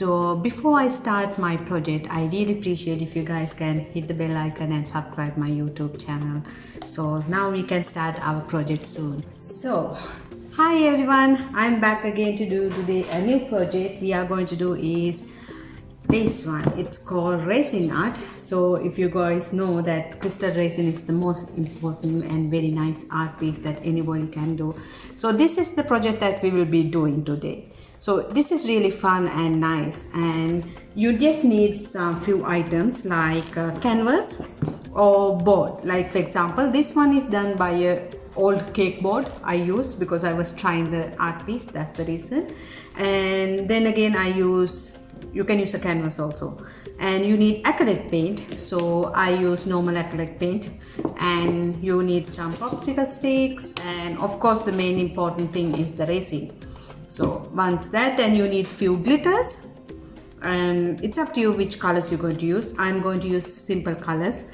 So before I start my project, I really appreciate if you guys can hit the bell icon and subscribe my YouTube channel. So now we can start our project soon. So hi everyone, I'm back again to do today a new project. We are going to do is this one. It's called Resin Art. So if you guys know that crystal resin is the most important and very nice art piece that anybody can do. So this is the project that we will be doing today. So this is really fun and nice, and you just need some few items like canvas or board. Like for example, this one is done by a old cake board I use because I was trying the art piece, that's the reason. And then again you can use a canvas also, and you need acrylic paint, so I use normal acrylic paint. And you need some popsicle sticks, and of course the main important thing is the resin. So once that, then you need few glitters, and it's up to you which colors you're going to use. I'm going to use simple colors.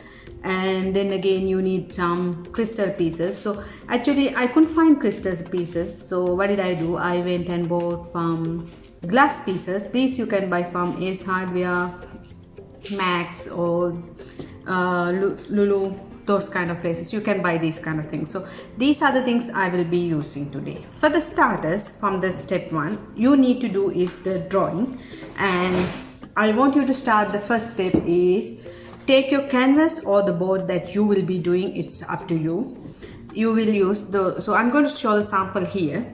And then again you need some crystal pieces. So actually I couldn't find crystal pieces, so what did I do? I went and bought from glass pieces. These you can buy from Ace Hardware, Max, or Lulu, those kind of places. You can buy these kind of things. So these are the things I will be using today. For the starters, from the step 1, you need to do is the drawing, and I want you to start. The first step is take your canvas or the board that you will be doing. It's up to you. You will use so I'm going to show the sample here.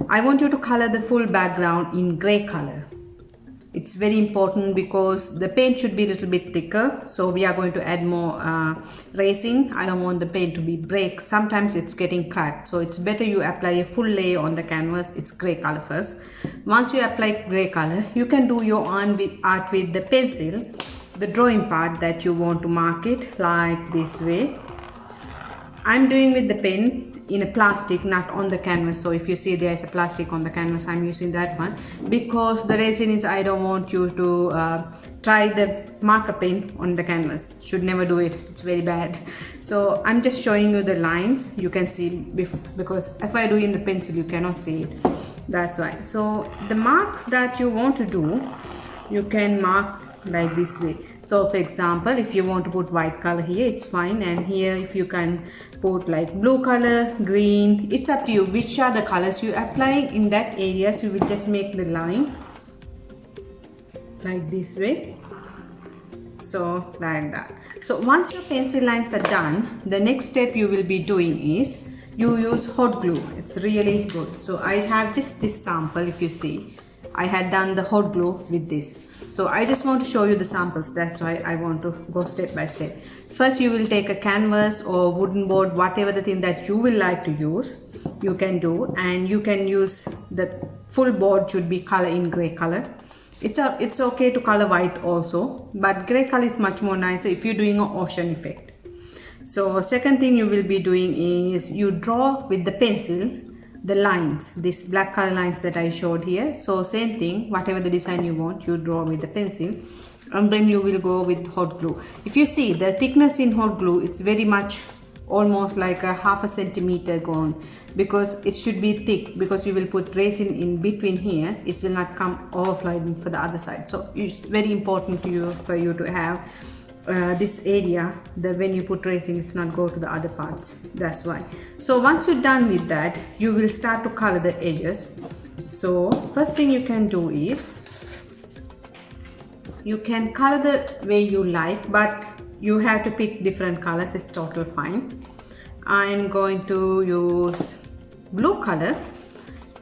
I want you to color the full background in gray color. It's very important because the paint should be a little bit thicker, so we are going to add more resin. I don't want the paint to be break. Sometimes it's getting cracked, so it's better you apply a full layer on the canvas. It's gray color first. Once you apply gray color, you can do your art with the pencil, the drawing part that you want to mark it like this way. I'm doing with the pen in a plastic, not on the canvas. So if you see there is a plastic on the canvas, I'm using that one because the resin is, I don't want you to try the marker pen on the canvas. Should never do it, it's very bad. So I'm just showing you the lines. You can see because if I do in the pencil you cannot see it, that's why. So the marks that you want to do, you can mark like this way. So for example, if you want to put white color here, it's fine, and here if you can put like blue color, green, it's up to you which are the colors you applying in that area. So you will just make the line like this way, so like that. So once your pencil lines are done, the next step you will be doing is you use hot glue. It's really good. So I have just this sample. If you see, I had done the hot glue with this. So I just want to show you the samples. That's why I want to go step by step. First you will take a canvas or wooden board, whatever the thing that you will like to use, you can do. And you can use the full board should be color in gray color. It's okay to color white also, but gray color is much more nicer if you're doing an ocean effect. So second thing you will be doing is you draw with the pencil the lines, this black color lines that I showed here. So same thing, whatever the design you want, you draw with the pencil, and then you will go with hot glue. If you see the thickness in hot glue, it's very much almost like a half a centimeter gone, because it should be thick, because you will put resin in between here. It will not come overflowing for the other side. So it's very important for you to have this area that when you put resin it not go to the other parts. That's why. So once you're done with that, you will start to color the edges. So first thing you can do is you can color the way you like, but you have to pick different colors. It's total fine. I'm going to use blue color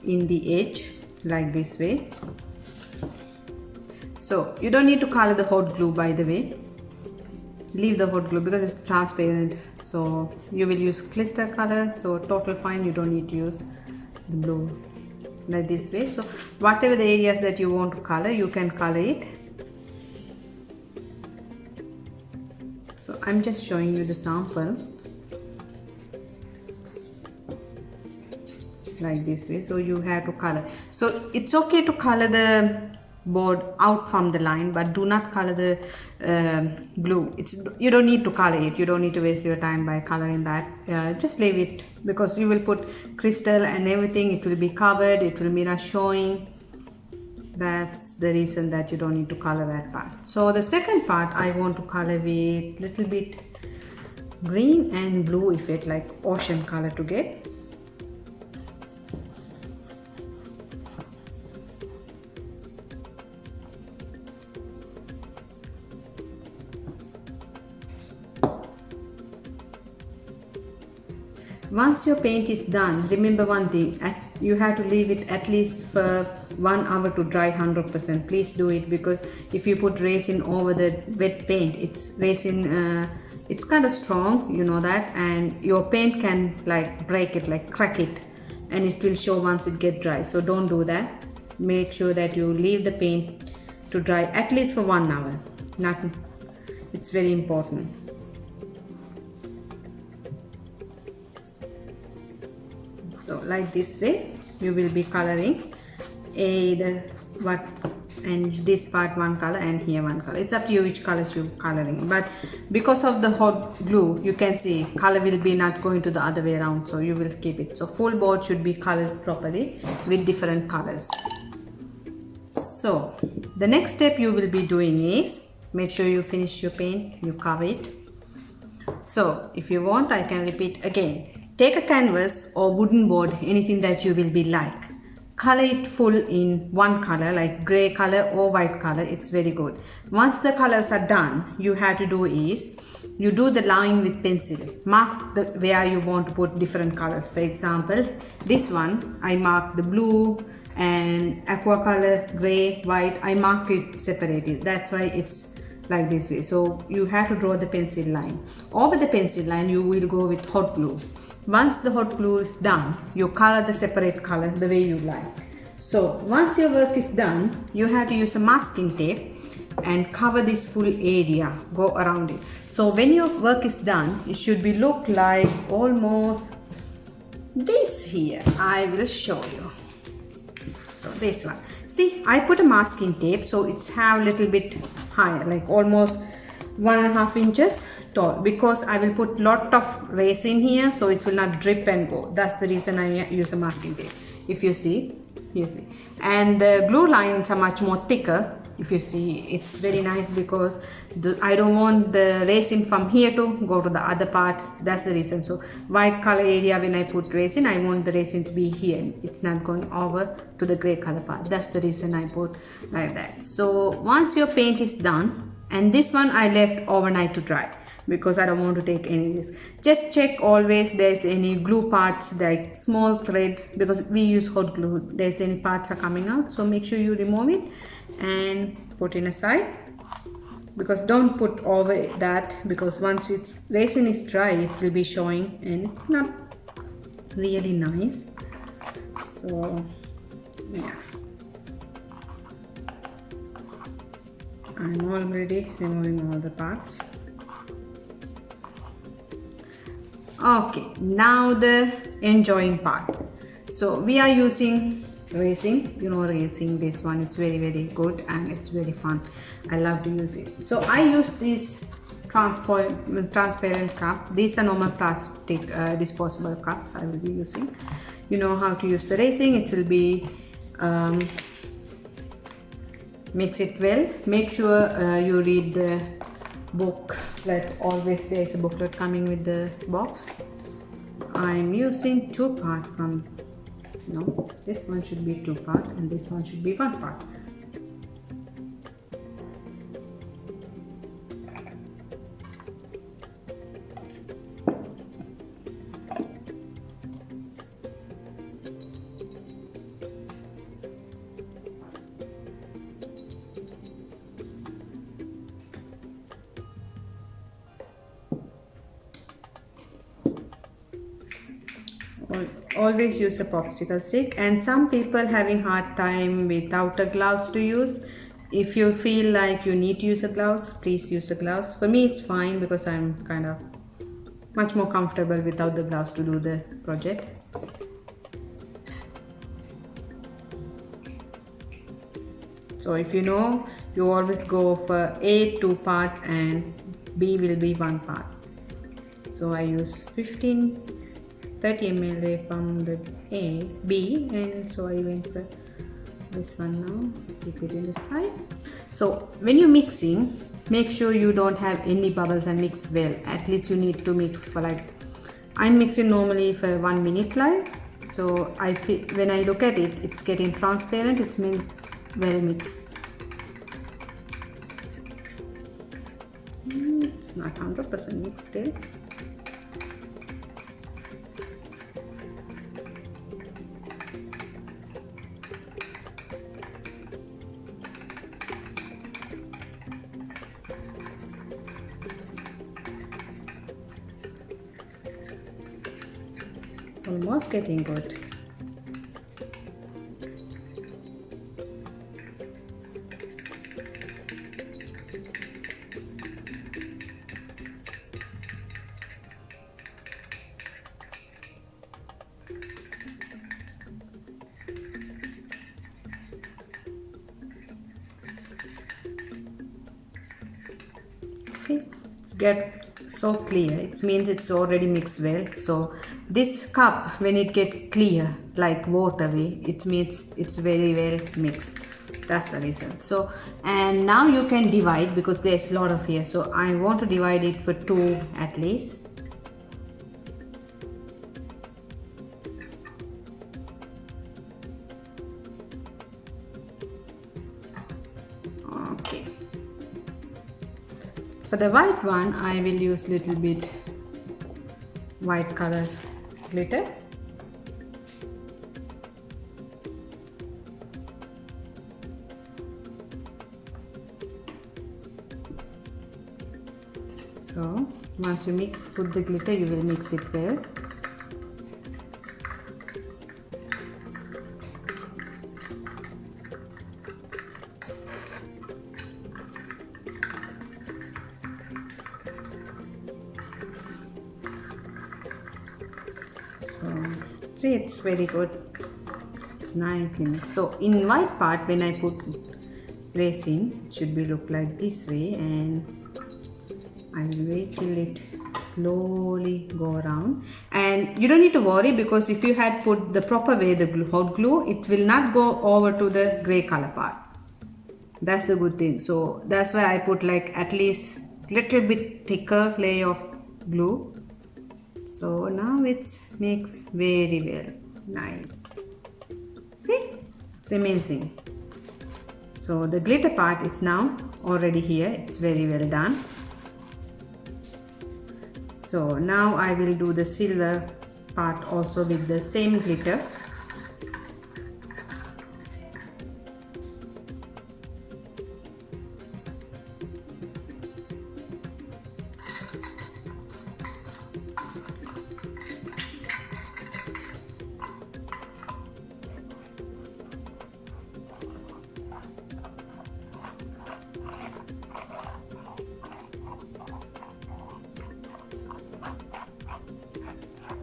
in the edge like this way. So you don't need to color the hot glue, by the way. Leave the hot glue because it's transparent. So you will use glitter color, so total fine. You don't need to use the blue like this way. So whatever the areas that you want to color, you can color it. So I'm just showing you the sample like this way. So you have to color. So it's okay to color the board out from the line, but do not color the glue. You don't need to color it. You don't need to waste your time by coloring that. Just leave it, because you will put crystal and everything. It will be covered. It will be not showing. That's the reason that you don't need to color that part. So the second part I want to color with little bit green and blue effect, like ocean color to get. Once your paint is done, remember one thing, you have to leave it at least for 1 hour to dry 100%. Please do it, because if you put resin over the wet paint, it's kind of strong, you know that, and your paint can like break it, like crack it, and it will show once it gets dry. So don't do that. Make sure that you leave the paint to dry at least for 1 hour. It's very important. So like this way you will be coloring and this part one color and here one color. It's up to you which colors you're coloring, but because of the hot glue you can see color will be not going to the other way around, so you will keep it. So full board should be colored properly with different colors. So the next step you will be doing is make sure you finish your paint, you cover it. So if you want, I can repeat again. Take a canvas or wooden board, anything that you will be like. Color it full in one color, like gray color or white color. It's very good. Once the colors are done, you have to do is, you do the line with pencil. Mark where you want to put different colors. For example, this one, I mark the blue and aqua color, gray, white. I mark it separated. That's why it's like this way. So you have to draw the pencil line. Over the pencil line, you will go with hot glue. Once the hot glue is done, you color the separate color the way you like. So once your work is done, you have to use a masking tape and cover this full area, go around it. So when your work is done, it should be look like almost this here. I will show you. So this one. See, I put a masking tape, so it's have little bit higher, like almost 1.5 inches tall, because I will put lot of resin here, so it will not drip and go. That's the reason I use a masking tape. If you see, you see, and the glue lines are much more thicker. If you see, it's very nice because I don't want the resin from here to go to the other part. That's the reason. So white color area, when I put resin, I want the resin to be here. It's not going over to the gray color part. That's the reason I put like that. So once your paint is done, and this one I left overnight to dry because I don't want to take any risk. Just check always there's any glue parts, like small thread, because we use hot glue. There's any parts are coming out, so make sure you remove it and put in aside, because don't put over that, because once its resin is dry it will be showing and not really nice. So yeah, I'm already removing all the parts. Okay, now the enjoying part. So we are using resin, you know, resin. This one is very good and it's very fun. I love to use it. So I use this transparent cup. These are normal plastic disposable cups I will be using. You know how to use the resin. It will be mix it well. Make sure you read the book. That always there is a booklet coming with the box. I'm using 2 part from, no, this one should be 2 part and this one should be 1 part. Always use a popsicle stick, and some people having hard time without a gloves to use. If you feel like you need to use a gloves, please use a gloves. For me it's fine because I'm kind of much more comfortable without the gloves to do the project. So if you know, you always go for A 2 parts and B will be 1 part. So I use 30 ml from the B, and so I went for this one now, keep it in the side. So when you're mixing, make sure you don't have any bubbles and mix well. At least you need to mix for like, I'm mixing normally for 1 minute like. So I feel when I look at it, it's getting transparent. It means well mixed. It's not 100% mixed still. Almost getting good. See, it's get so clear. It means it's already mixed well. So this cup, when it get clear like watery, it means it's very well mixed. That's the reason. So, and now you can divide because there's a lot of here. So I want to divide it for 2 at least. Okay. For the white one, I will use little bit white color glitter. So once you put the glitter, you will mix it well. See, it's very good. It's nicely mixed. So in white part, when I put resin, it should be look like this way, and I will wait till it slowly go around. And you don't need to worry, because if you had put the proper way the hot glue, it will not go over to the gray color part. That's the good thing. So that's why I put like at least little bit thicker layer of glue. So now it's mixed very well. Nice. See, it's amazing. So the glitter part is now already here. It's very well done. So now I will do the silver part also with the same glitter.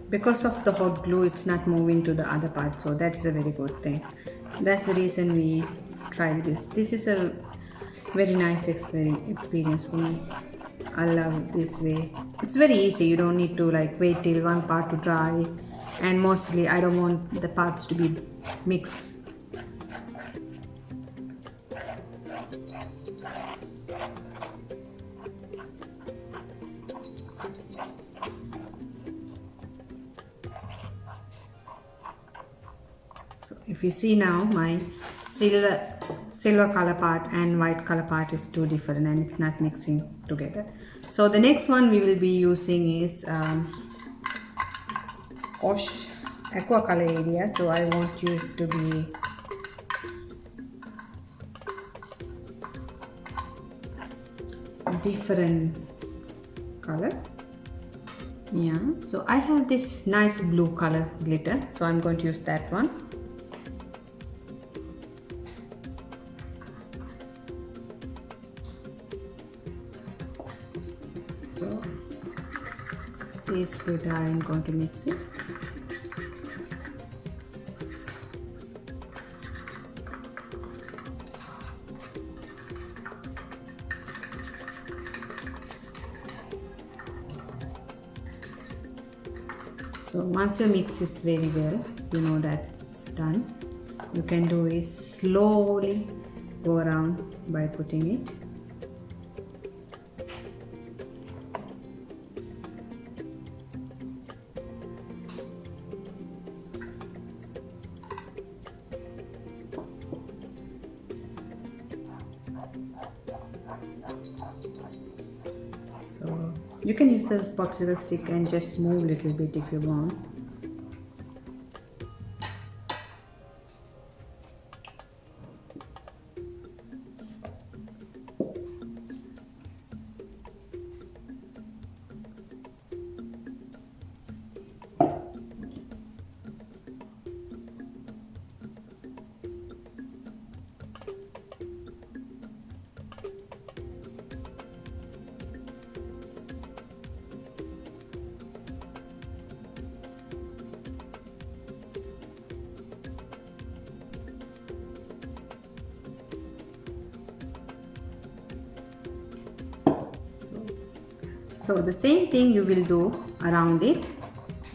Because of the hot glue, it's not moving to the other part, so that is a very good thing. That's the reason we tried this. This is a very nice experience for me. I love this way. It's very easy. You don't need to like wait till one part to dry, and mostly I don't want the parts to be mixed. So if you see now, my silver color part and white color part is too different, and it's not mixing together. So the next one we will be using is aqua color area. So I want you to be different color. Yeah, so I have this nice blue color glitter, so I'm going to use that one. So this glitter I'm going to mix it. So once you mix it very well, you know that it's done. you can do is slowly go around by putting it. So you can use this popsicle stick and just move a little bit if you want. So the same thing you will do around it.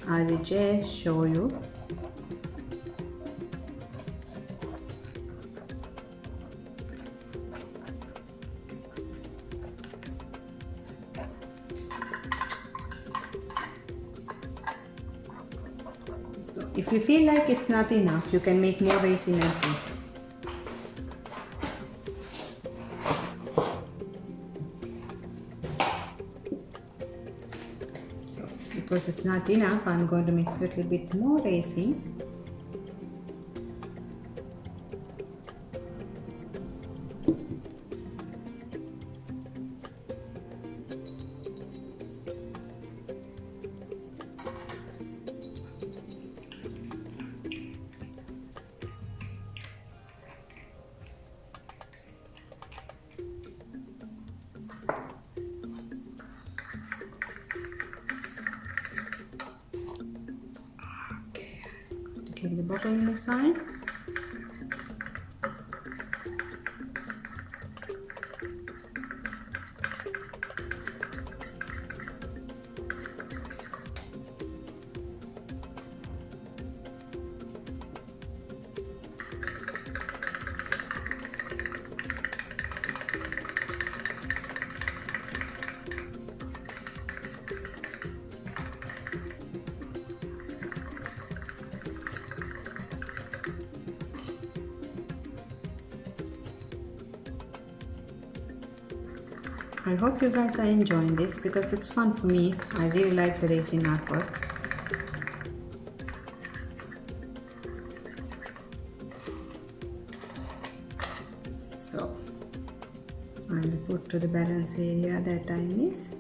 I will just show you. So if you feel like it's not enough, you can make more resin and put. Because it's not enough, I'm going to mix a little bit more resin. Keep the bottle in the side. I hope you guys are enjoying this because it's fun for me. I really like the resin artwork. So I will put to the balance area that I miss.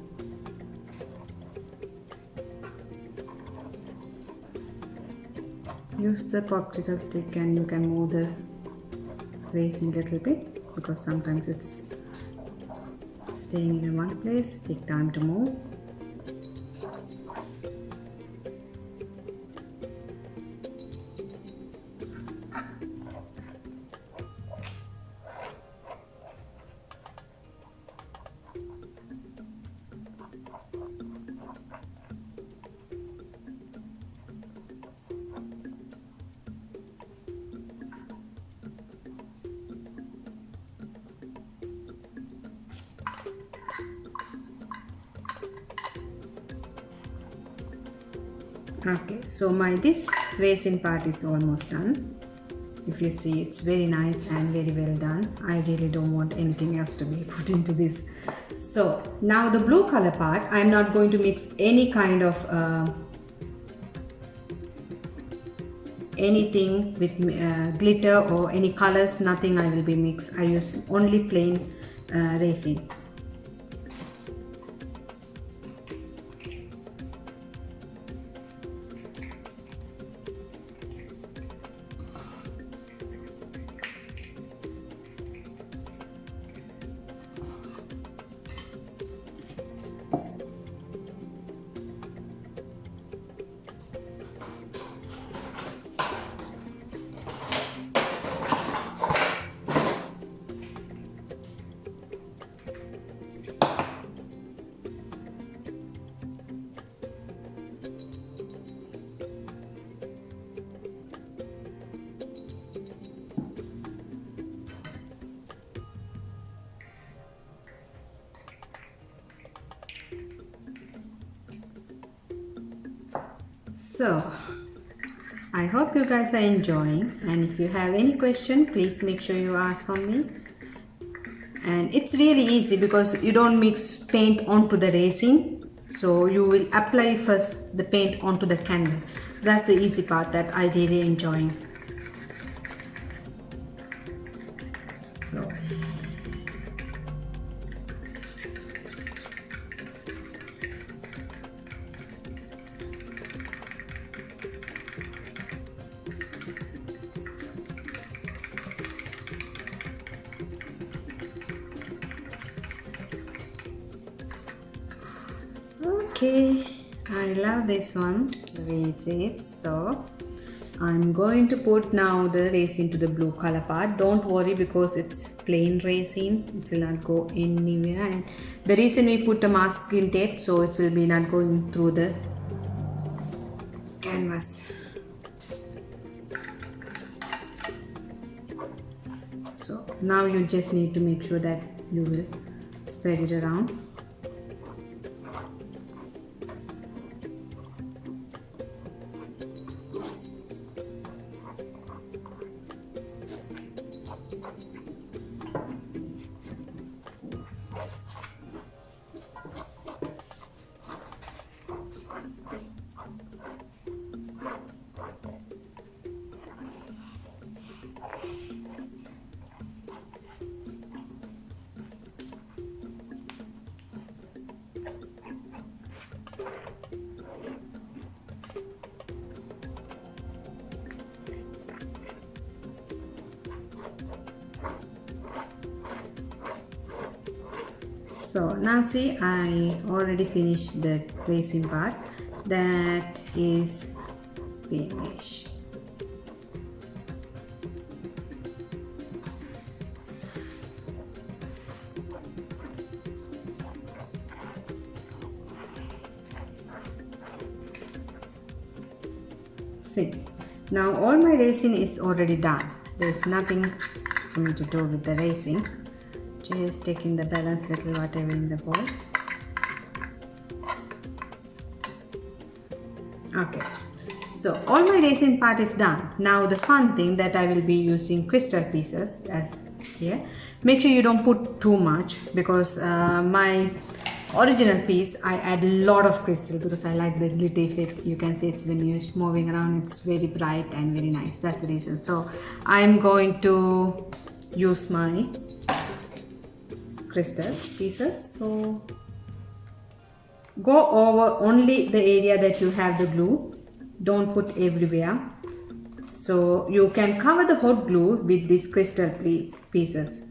Use the popsicle stick and you can move the resin a little bit because sometimes it's staying in one place. Take time to move. Okay, so this resin part is almost done. If you see, it's very nice and very well done. I really don't want anything else to be put into this. So now the blue color part, I'm not going to mix any kind of anything with glitter or any colors, nothing I will be mix. I use only plain resin. So I hope you guys are enjoying, and if you have any question, please make sure you ask from me. And it's really easy because you don't mix paint onto the resin, so you will apply first the paint onto the canvas. That's the easy part that I really enjoying. So okay, I love this one the way it is. So I'm going to put now the resin to the blue color part. Don't worry because it's plain resin, it will not go anywhere. And the reason we put a masking tape, so it will be not going through the canvas. So now you just need to make sure that you will spread it around. So now see, I already finished the resin part. That is finished. See, now all my resin is already done. There's nothing for me to do with the resin. Just taking the balance little whatever in the bowl. Okay, so all my resin part is done. Now the fun thing that I will be using crystal pieces as here. Make sure you don't put too much because my original piece I add a lot of crystal because I like the glitter effect. You can see it's when you're moving around, it's very bright and very nice. That's the reason. So I'm going to use my crystal pieces. So go over only the area that you have the glue, don't put everywhere. So you can cover the hot glue with these crystal pieces.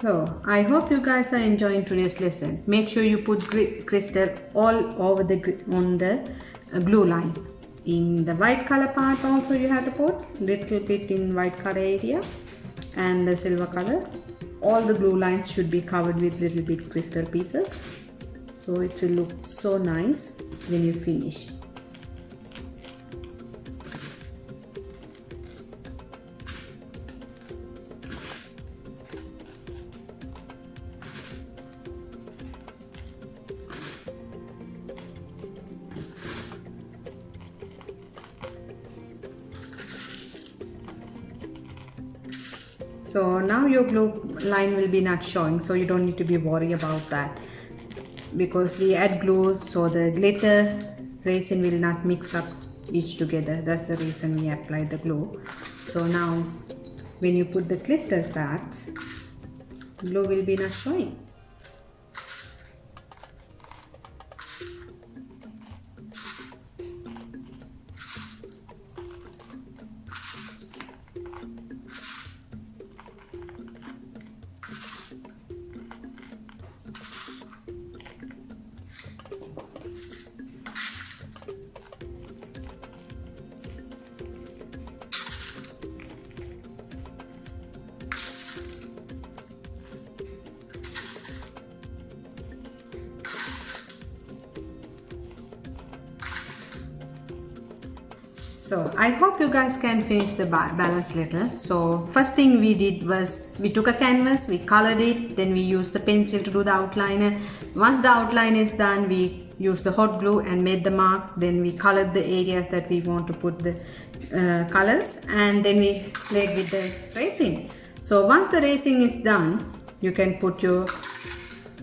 So I hope you guys are enjoying today's lesson. Make sure you put crystal all over on the glue line. In the white color part also you have to put little bit in white color area and the silver color. All the glue lines should be covered with little bit crystal pieces. So it will look so nice when you finish. So now your glue line will be not showing, so you don't need to be worried about that because we add glue, so the glitter resin will not mix up each together. That's the reason we apply the glue. So now when you put the crystal parts, glue will be not showing. So I hope you guys can finish the balance little. So first thing we did was we took a canvas, we colored it, then we used the pencil to do the outline. Once the outline is done, we used the hot glue and made the mark. Then we colored the areas that we want to put the colors, and then we played with the resin. So once the resin is done, you can put your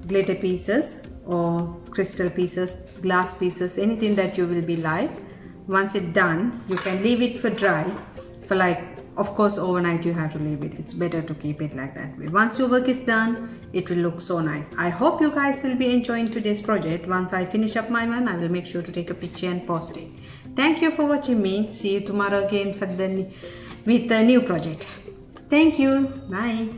glitter pieces or crystal pieces, glass pieces, anything that you will be like. Once it's done, you can leave it for dry for like, of course, overnight you have to leave it. It's better to keep it like that. Once your work is done, it will look so nice. I hope you guys will be enjoying today's project. Once I finish up my one, I will make sure to take a picture and post it. Thank you for watching me. See you tomorrow again with the new project. Thank you. Bye.